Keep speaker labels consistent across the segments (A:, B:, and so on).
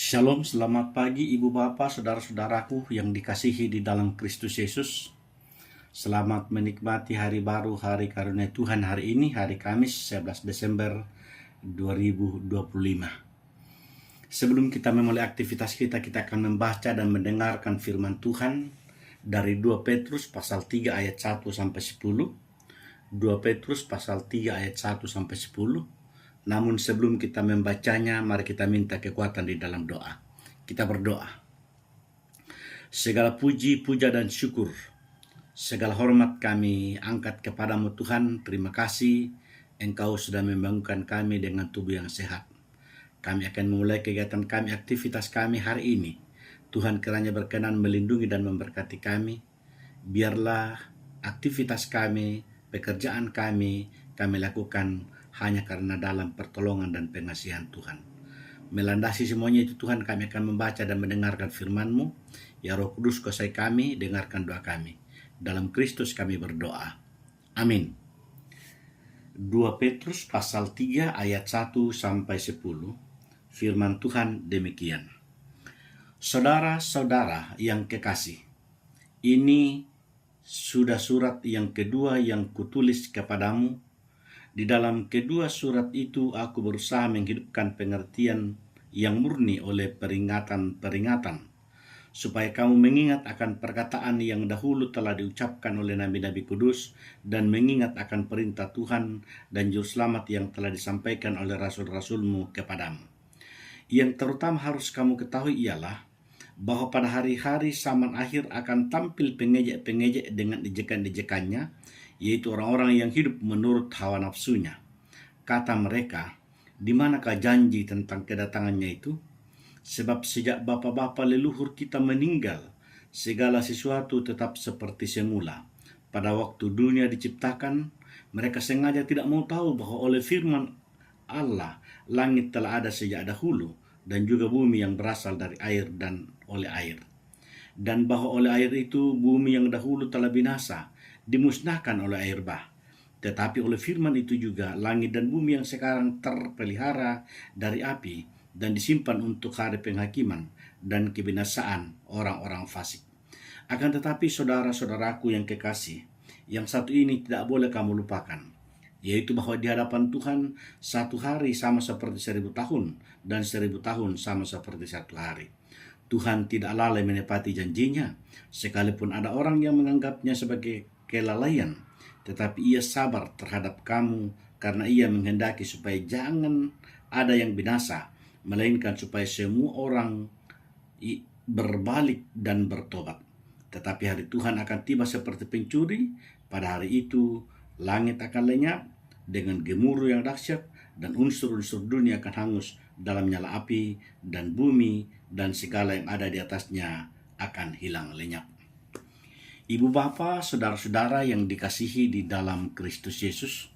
A: Shalom, selamat pagi Ibu Bapak, saudara-saudaraku yang dikasihi di dalam Kristus Yesus. Selamat menikmati hari baru, hari karunia Tuhan hari ini, hari Kamis 11 Desember 2025. Sebelum kita memulai aktivitas kita akan membaca dan mendengarkan firman Tuhan dari 2 Petrus pasal 3 ayat 1 sampai 10. 2 Petrus pasal 3 ayat 1 sampai 10. Namun sebelum kita membacanya, mari kita minta kekuatan di dalam doa. Kita berdoa. Segala puji, puja dan syukur, segala hormat kami angkat kepadamu Tuhan. Terima kasih Engkau sudah membangunkan kami dengan tubuh yang sehat. Kami akan memulai kegiatan kami, aktivitas kami hari ini. Tuhan kiranya berkenan melindungi dan memberkati kami. Biarlah aktivitas kami, pekerjaan kami lakukan hanya karena dalam pertolongan dan pengasihan Tuhan. Melandasi semuanya itu Tuhan, kami akan membaca dan mendengarkan firman-Mu. Ya Roh Kudus, kuasai kami, dengarkan doa kami. Dalam Kristus kami berdoa. Amin. 2 Petrus pasal 3 ayat 1 sampai 10. Firman Tuhan demikian. Saudara-saudara yang kekasih, ini sudah surat yang kedua yang kutulis kepadamu. Di dalam kedua surat itu aku berusaha menghidupkan pengertian yang murni oleh peringatan-peringatan, supaya kamu mengingat akan perkataan yang dahulu telah diucapkan oleh nabi-nabi kudus, dan mengingat akan perintah Tuhan dan juru selamat yang telah disampaikan oleh rasul-rasulmu kepadamu. Yang terutama harus kamu ketahui ialah bahwa pada hari-hari zaman akhir akan tampil pengejek-pengejek dengan ejekan-ejekannya, yaitu orang-orang yang hidup menurut hawa nafsunya. Kata mereka, di manakah janji tentang kedatangannya itu? Sebab sejak bapa-bapa leluhur kita meninggal, segala sesuatu tetap seperti semula. Pada waktu dunia diciptakan, mereka sengaja tidak mau tahu bahwa oleh firman Allah, langit telah ada sejak dahulu, dan juga bumi yang berasal dari air dan oleh air. Dan bahwa oleh air itu bumi yang dahulu telah binasa, dimusnahkan oleh air bah. Tetapi oleh firman itu juga langit dan bumi yang sekarang terpelihara dari api dan disimpan untuk hari penghakiman dan kebinasaan orang-orang fasik. Akan tetapi saudara-saudaraku yang kekasih, yang satu ini tidak boleh kamu lupakan, yaitu bahwa di hadapan Tuhan satu hari sama seperti 1000 tahun, dan 1000 tahun sama seperti satu hari. Tuhan tidak lalai menepati janjinya, sekalipun ada orang yang menganggapnya sebagai kelalaian, tetapi ia sabar terhadap kamu karena ia menghendaki supaya jangan ada yang binasa, melainkan supaya semua orang berbalik dan bertobat. Tetapi hari Tuhan akan tiba seperti pencuri. Pada hari itu langit akan lenyap dengan gemuruh yang dahsyat, dan unsur-unsur dunia akan hangus dalam nyala api, dan bumi dan segala yang ada di atasnya akan hilang lenyap. Ibu Bapa, saudara-saudara yang dikasihi di dalam Kristus Yesus,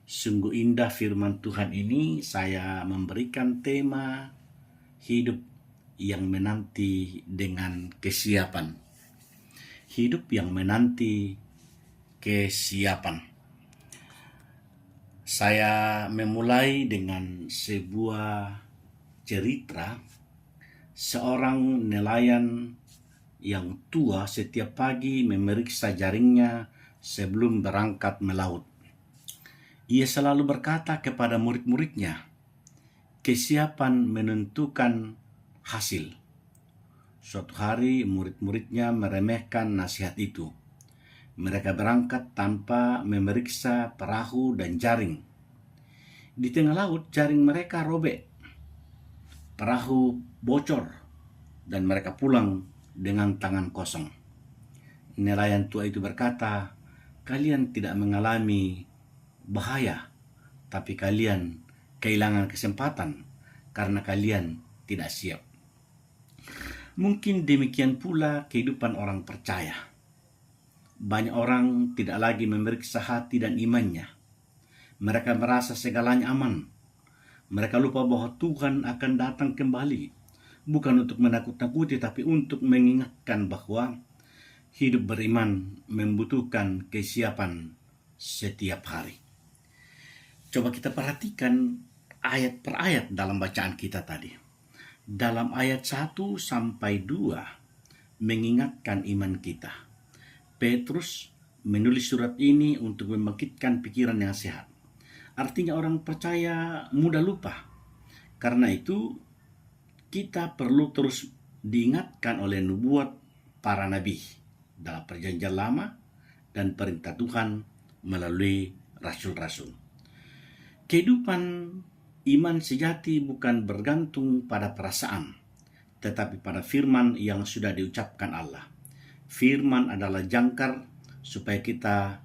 A: sungguh indah firman Tuhan ini. Saya memberikan tema hidup yang menanti dengan kesiapan. Hidup yang menanti kesiapan. Saya memulai dengan sebuah cerita seorang nelayan yang tua setiap pagi memeriksa jaringnya sebelum berangkat melaut. Ia selalu berkata kepada murid-muridnya, kesiapan menentukan hasil. Suatu hari murid-muridnya meremehkan nasihat itu. Mereka berangkat tanpa memeriksa perahu dan jaring. Di tengah laut jaring mereka robek. Perahu bocor dan mereka pulang dengan tangan kosong. Nelayan tua itu berkata, kalian tidak mengalami bahaya, tapi kalian kehilangan kesempatan karena kalian tidak siap. Mungkin demikian pula kehidupan orang percaya. Banyak orang tidak lagi memeriksa hati dan imannya. Mereka merasa segalanya aman. Mereka lupa bahwa Tuhan akan datang kembali. Bukan untuk menakut-nakuti, tapi untuk mengingatkan bahwa hidup beriman membutuhkan kesiapan setiap hari. Coba kita perhatikan ayat per ayat dalam bacaan kita tadi. dalam ayat 1 sampai 2 mengingatkan iman kita. Petrus menulis surat ini untuk membangkitkan pikiran yang sehat. Artinya orang percaya mudah lupa. Karena itu kita perlu terus diingatkan oleh nubuat para nabi dalam perjanjian lama dan perintah Tuhan melalui rasul-rasul. Kehidupan iman sejati bukan bergantung pada perasaan, tetapi pada firman yang sudah diucapkan Allah. Firman adalah jangkar supaya kita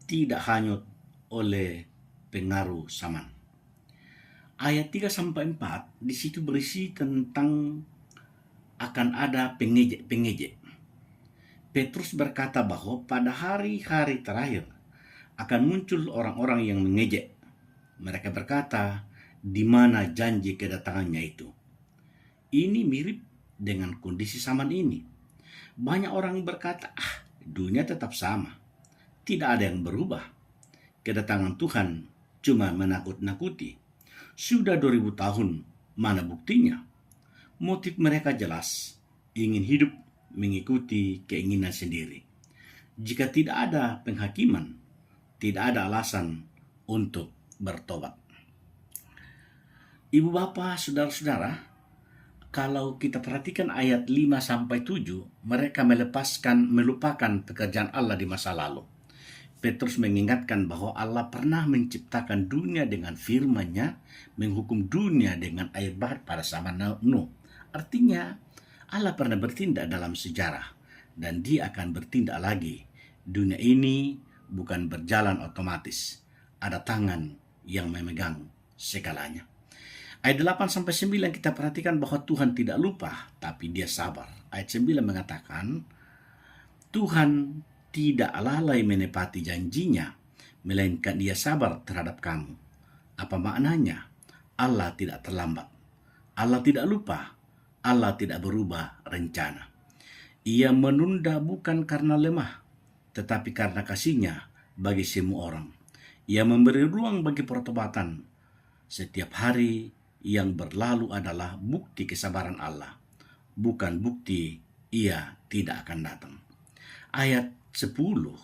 A: tidak hanyut oleh pengaruh zaman. Ayat 3-4 di situ berisi tentang akan ada pengejek. Petrus berkata bahwa pada hari-hari terakhir akan muncul orang-orang yang mengejek. Mereka berkata, di mana janji kedatangannya itu? Ini mirip dengan kondisi zaman ini. Banyak orang berkata, dunia tetap sama. Tidak ada yang berubah. Kedatangan Tuhan cuma menakut-nakuti. Sudah 2000 tahun, mana buktinya? Motif mereka jelas, ingin hidup mengikuti keinginan sendiri. Jika tidak ada penghakiman, tidak ada alasan untuk bertobat. Ibu bapak, saudara-saudara, kalau kita perhatikan ayat 5-7, mereka melupakan pekerjaan Allah di masa lalu. Petrus mengingatkan bahwa Allah pernah menciptakan dunia dengan firman-Nya, menghukum dunia dengan air bah pada zaman Nuh. Artinya, Allah pernah bertindak dalam sejarah, dan Dia akan bertindak lagi. Dunia ini bukan berjalan otomatis. Ada tangan yang memegang segalanya. Ayat 8-9 kita perhatikan bahwa Tuhan tidak lupa, tapi Dia sabar. Ayat 9 mengatakan, Tuhan tidak lalai menepati janjinya, melainkan Dia sabar terhadap kamu. Apa maknanya? Allah tidak terlambat. Allah tidak lupa. Allah tidak berubah rencana. Ia menunda bukan karena lemah, tetapi karena kasih-Nya bagi semua orang. Ia memberi ruang bagi pertobatan. Setiap hari yang berlalu adalah bukti kesabaran Allah, bukan bukti Ia tidak akan datang. Ayat 10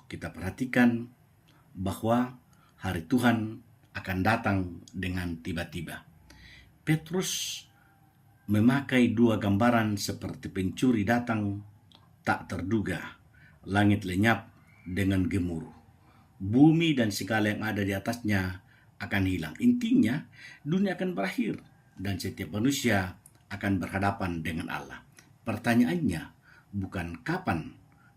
A: kita perhatikan bahwa hari Tuhan akan datang dengan tiba-tiba. Petrus memakai dua gambaran seperti pencuri datang tak terduga, langit lenyap dengan gemuruh, bumi dan segala yang ada di atasnya akan hilang. Intinya, dunia akan berakhir dan setiap manusia akan berhadapan dengan Allah. Pertanyaannya bukan kapan,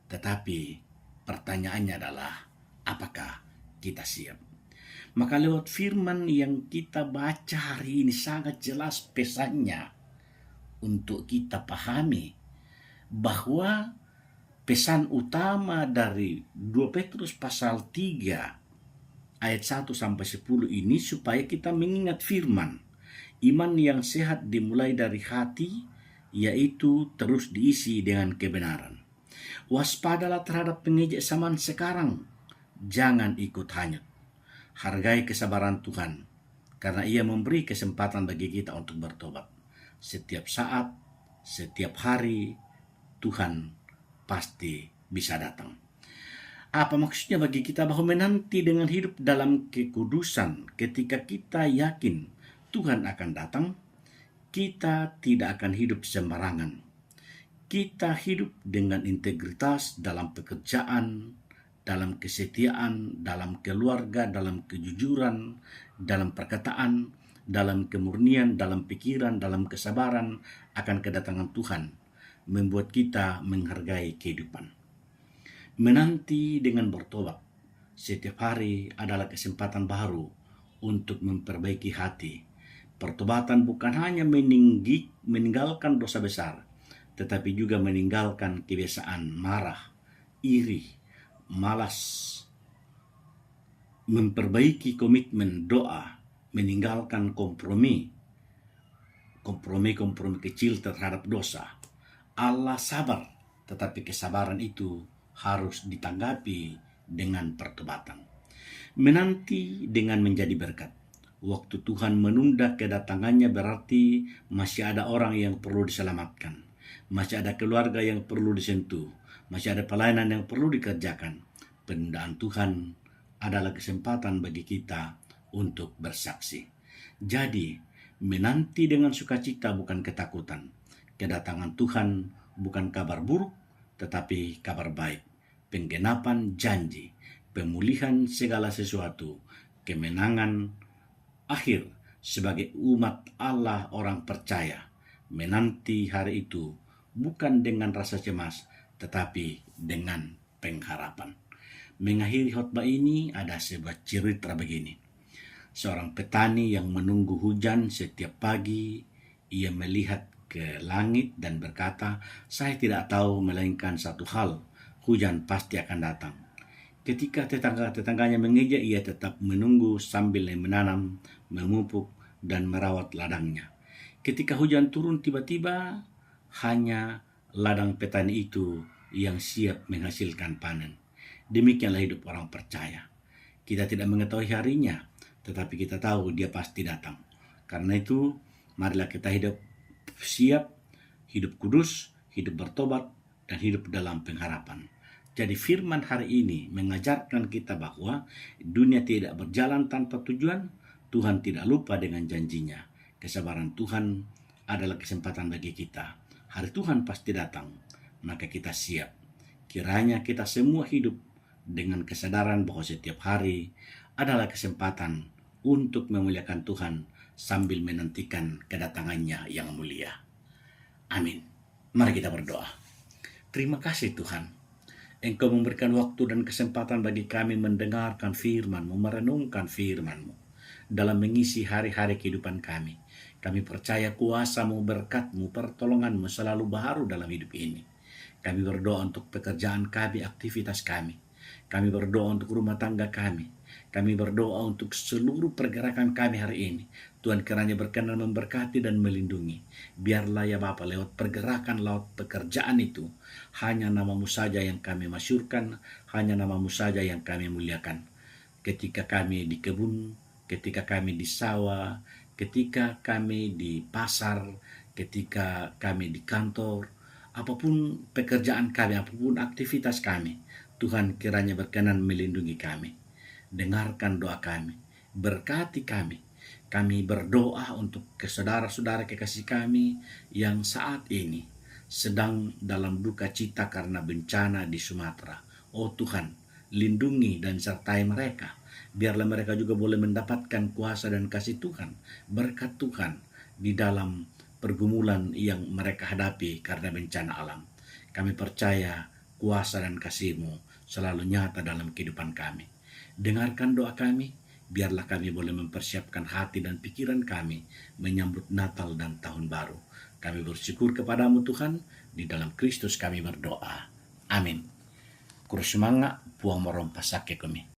A: tetapi pertanyaannya adalah apakah kita siap? Maka lewat firman yang kita baca hari ini sangat jelas pesannya untuk kita pahami bahwa pesan utama dari 2 Petrus pasal 3 ayat 1-10 ini supaya kita mengingat firman. Iman yang sehat dimulai dari hati, yaitu terus diisi dengan kebenaran. Waspadalah terhadap pengejek zaman sekarang. Jangan ikut hanyut. Hargai kesabaran Tuhan, karena Ia memberi kesempatan bagi kita untuk bertobat. Setiap saat, setiap hari, Tuhan pasti bisa datang. Apa maksudnya bagi kita bahwa menanti dengan hidup dalam kekudusan ketika kita yakin Tuhan akan datang, kita tidak akan hidup sembarangan. Kita hidup dengan integritas dalam pekerjaan, dalam kesetiaan, dalam keluarga, dalam kejujuran, dalam perkataan, dalam kemurnian, dalam pikiran, dalam kesabaran akan kedatangan Tuhan, membuat kita menghargai kehidupan. Menanti dengan bertobat setiap hari adalah kesempatan baru untuk memperbaiki hati. Pertobatan bukan hanya meninggalkan dosa besar, tetapi juga meninggalkan kebiasaan marah, iri, malas, memperbaiki komitmen doa, meninggalkan kompromi kecil terhadap dosa. Allah sabar, tetapi kesabaran itu harus ditanggapi dengan pertobatan. Menanti dengan menjadi berkat. Waktu Tuhan menunda kedatangannya berarti masih ada orang yang perlu diselamatkan. Masih ada keluarga yang perlu disentuh. Masih ada pelayanan yang perlu dikerjakan. Penundaan Tuhan adalah kesempatan bagi kita untuk bersaksi. Jadi, menanti dengan sukacita bukan ketakutan. Kedatangan Tuhan bukan kabar buruk, tetapi kabar baik. Penggenapan janji, pemulihan segala sesuatu, kemenangan akhir sebagai umat Allah orang percaya. Menanti hari itu bukan dengan rasa cemas, tetapi dengan pengharapan. Mengakhiri khotbah ini ada sebuah cerita begini. Seorang petani yang menunggu hujan setiap pagi, ia melihat ke langit dan berkata, "Saya tidak tahu melainkan satu hal, hujan pasti akan datang." Ketika tetangga-tetangganya mengeja, ia tetap menunggu sambil menanam, memupuk, dan merawat ladangnya. Ketika hujan turun tiba-tiba, hanya ladang petani itu yang siap menghasilkan panen. Demikianlah hidup orang percaya. Kita tidak mengetahui harinya, tetapi kita tahu dia pasti datang. Karena itu, marilah kita hidup siap, hidup kudus, hidup bertobat, dan hidup dalam pengharapan. Jadi firman hari ini mengajarkan kita bahwa dunia tidak berjalan tanpa tujuan, Tuhan tidak lupa dengan janjinya. Kesabaran Tuhan adalah kesempatan bagi kita. Hari Tuhan pasti datang, maka kita siap. Kiranya kita semua hidup dengan kesadaran bahwa setiap hari adalah kesempatan untuk memuliakan Tuhan sambil menantikan kedatangannya yang mulia. Amin. Mari kita berdoa. Terima kasih Tuhan. Engkau memberikan waktu dan kesempatan bagi kami mendengarkan firman-Mu, merenungkan firman-Mu dalam mengisi hari-hari kehidupan kami. Kami percaya kuasa-Mu, berkat-Mu, pertolongan-Mu selalu baru dalam hidup ini. Kami berdoa untuk pekerjaan kami, aktivitas kami. Kami berdoa untuk rumah tangga kami. Kami berdoa untuk seluruh pergerakan kami hari ini. Tuhan kiranya berkenan memberkati dan melindungi. Biarlah ya Bapa, lewat pergerakan, lewat pekerjaan itu, hanya nama-Mu saja yang kami masyurkan, hanya nama-Mu saja yang kami muliakan. Ketika kami di kebun, ketika kami di sawah, ketika kami di pasar, ketika kami di kantor, apapun pekerjaan kami, apapun aktivitas kami, Tuhan kiranya berkenan melindungi kami. Dengarkan doa kami, berkati kami. Kami berdoa untuk saudara-saudara kekasih kami yang saat ini sedang dalam duka cita karena bencana di Sumatera. Oh Tuhan, lindungi dan sertai mereka. Biarlah mereka juga boleh mendapatkan kuasa dan kasih Tuhan, berkat Tuhan di dalam pergumulan yang mereka hadapi karena bencana alam. Kami percaya kuasa dan kasih-Mu selalu nyata dalam kehidupan kami. Dengarkan doa kami, biarlah kami boleh mempersiapkan hati dan pikiran kami menyambut Natal dan Tahun Baru. Kami bersyukur kepadamu Tuhan, di dalam Kristus kami berdoa. Amin. Kurus semangat, puang merompas sakit kami.